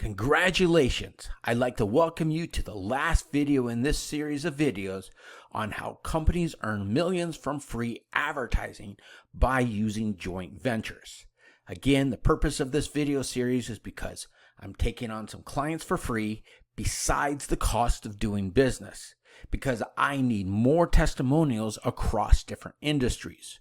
Congratulations! I'd like to welcome you to the last video in this series of videos on how companies earn millions from free advertising by using joint ventures. Again, the purpose of this video series is because I'm taking on some clients for free besides the cost of doing business, because I need more testimonials across different industries.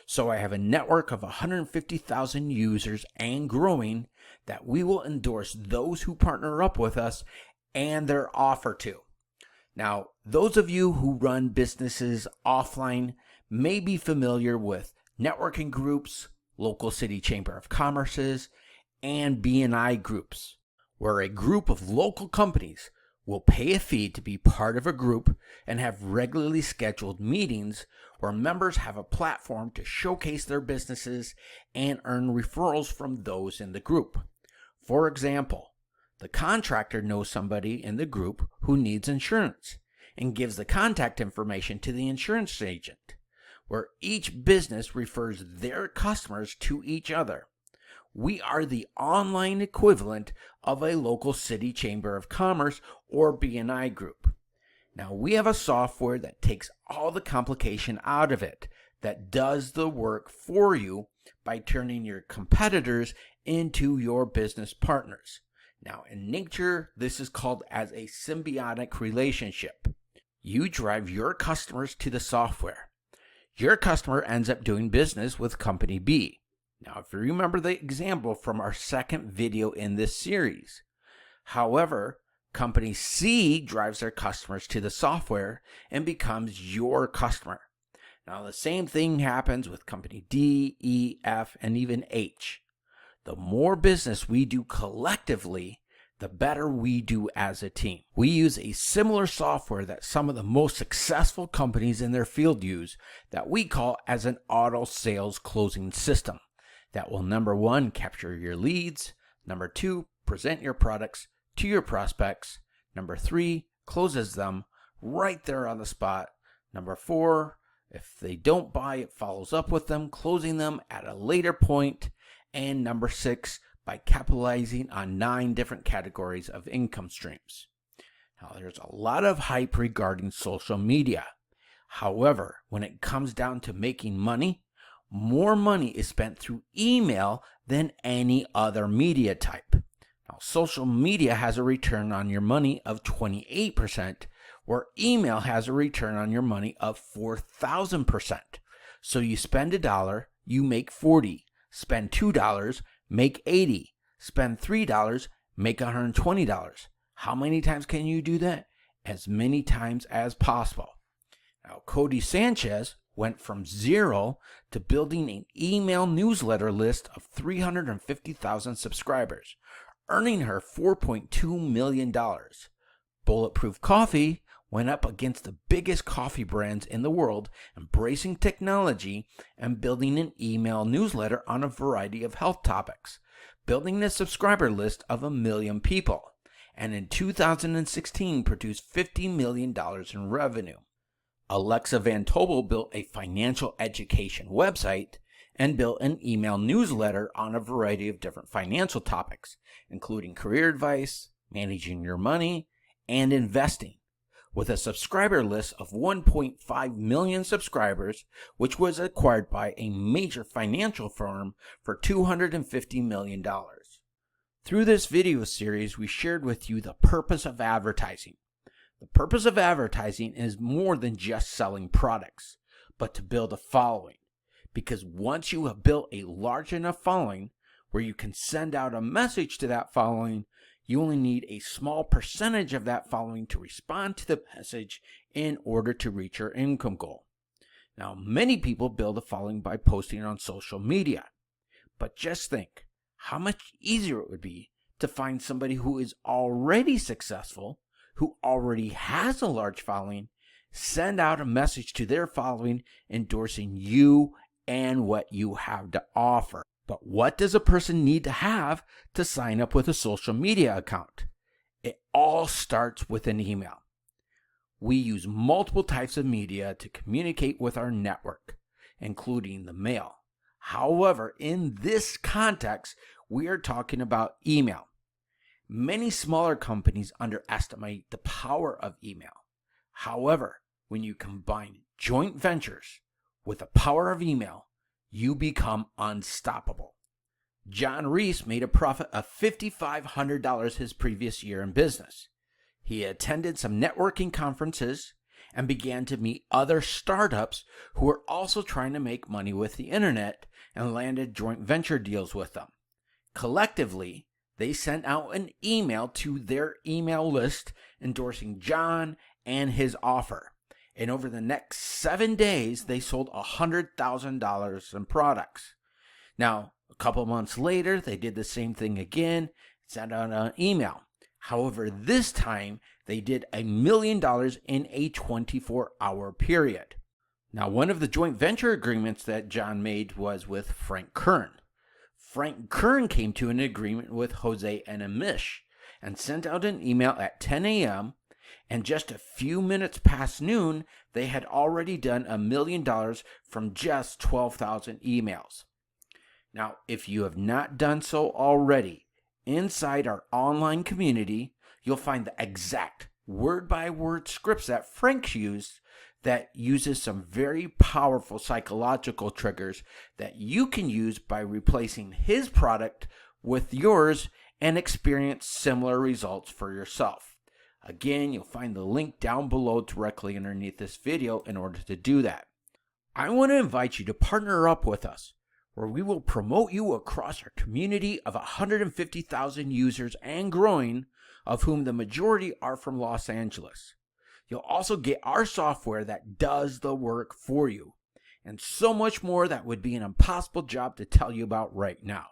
So I have a network of 150,000 users and growing that we will endorse those who partner up with us and their offer to. Now, those of you who run businesses offline may be familiar with networking groups, local city chamber of commerces, and BNI groups, where a group of local companies will pay a fee to be part of a group and have regularly scheduled meetings where members have a platform to showcase their businesses and earn referrals from those in the group. For example, the contractor knows somebody in the group who needs insurance and gives the contact information to the insurance agent, where each business refers their customers to each other. We are the online equivalent of a local city chamber of commerce or BNI group. Now, we have a software that takes all the complication out of it, that does the work for you by turning your competitors into your business partners. Now, in nature, this is called as a symbiotic relationship. You drive your customers to the software. Your customer ends up doing business with company B. Now, if you remember the example from our second video in this series. However, company C drives their customers to the software and becomes your customer. Now, the same thing happens with company D, E, F, and even H. The more business we do collectively, the better we do as a team. We use a similar software that some of the most successful companies in their field use that we call as an auto sales closing system. That will, number one, capture your leads. Number two, present your products to your prospects. Number three, closes them right there on the spot. Number four, if they don't buy, it follows up with them, closing them at a later point. And number six, by capitalizing on 9 different categories of income streams. Now, there's a lot of hype regarding social media. However, when it comes down to making money, more money is spent through email than any other media type. Now, social media has a return on your money of 28%, where email has a return on your money of 4,000%. So you spend $1, you make 40. Spend $2, make 80. Spend $3, make $120. How many times can you do that? As many times as possible. Now, Cody Sanchez went from 0 to building an email newsletter list of 350,000 subscribers, earning her $4.2 million. Bulletproof Coffee went up against the biggest coffee brands in the world, embracing technology and building an email newsletter on a variety of health topics, building a subscriber list of 1 million people, and in 2016 produced $50 million in revenue. Alexa Van Tobel built a financial education website and built an email newsletter on a variety of different financial topics, including career advice, managing your money, and investing, with a subscriber list of 1.5 million subscribers, which was acquired by a major financial firm for $250 million. Through this video series, we shared with you the purpose of advertising. The purpose of advertising is more than just selling products, but to build a following. Because once you have built a large enough following where you can send out a message to that following, you only need a small percentage of that following to respond to the message in order to reach your income goal. Now, many people build a following by posting on social media. But just think how much easier it would be to find somebody who is already successful, who already has a large following, send out a message to their following endorsing you and what you have to offer. But what does a person need to have to sign up with a social media account? It all starts with an email. We use multiple types of media to communicate with our network, including the mail. However, in this context, we are talking about email. Many smaller companies underestimate the power of email. However, when you combine joint ventures with the power of email, you become unstoppable. John Reese made a profit of $5,500 his previous year in business. He attended some networking conferences and began to meet other startups who were also trying to make money with the internet and landed joint venture deals with them. Collectively, they sent out an email to their email list endorsing John and his offer. And over the next 7 days, they sold $100,000 in products. Now, a couple months later, they did the same thing again, sent out an email. However, this time, they did $1 million in a 24-hour period. Now, one of the joint venture agreements that John made was with Frank Kern. Frank Kern came to an agreement with Jose and Amish and sent out an email at 10 a.m., and just a few minutes past noon, they had already done $1 million from just 12,000 emails. Now, if you have not done so already, inside our online community, you'll find the exact word-by-word scripts that Frank used that uses some very powerful psychological triggers that you can use by replacing his product with yours and experience similar results for yourself. Again, you'll find the link down below directly underneath this video in order to do that. I want to invite you to partner up with us, where we will promote you across our community of 150,000 users and growing, of whom the majority are from Los Angeles. You'll also get our software that does the work for you, and so much more that would be an impossible job to tell you about right now.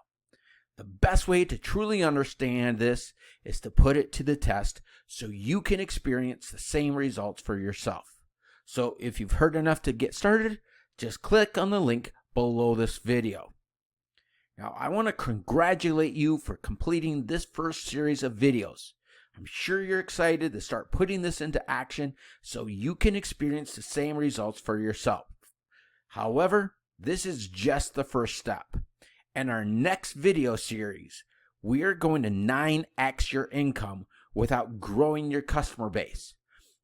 The best way to truly understand this is to put it to the test so you can experience the same results for yourself. So if you've heard enough to get started, just click on the link below this video. Now, I want to congratulate you for completing this first series of videos. I'm sure you're excited to start putting this into action so you can experience the same results for yourself. However, this is just the first step. In our next video series, we are going to 9x your income without growing your customer base,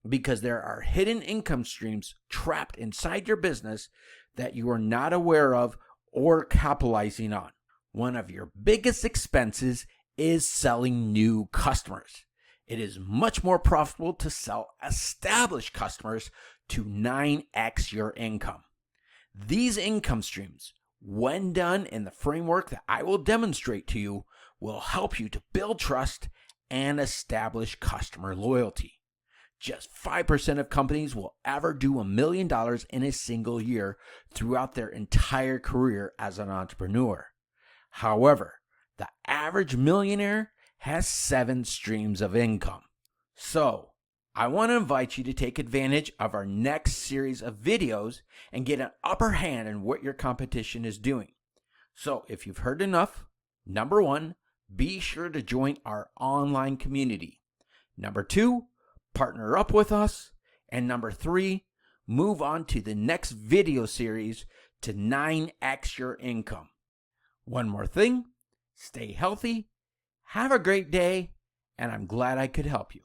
because there are hidden income streams trapped inside your business that you are not aware of or capitalizing on. One of your biggest expenses is selling new customers. It is much more profitable to sell established customers to 9x your income. These income streams, when done in the framework that I will demonstrate to you, will help you to build trust and establish customer loyalty. Just 5% of companies will ever do $1 million in a single year throughout their entire career as an entrepreneur. However, the average millionaire has 7 streams of income. So, I want to invite you to take advantage of our next series of videos and get an upper hand in what your competition is doing. So, if you've heard enough, number 1, be sure to join our online community. Number 2, partner up with us. And number 3, move on to the next video series to 9x your income. One more thing, stay healthy, have a great day, and I'm glad I could help you.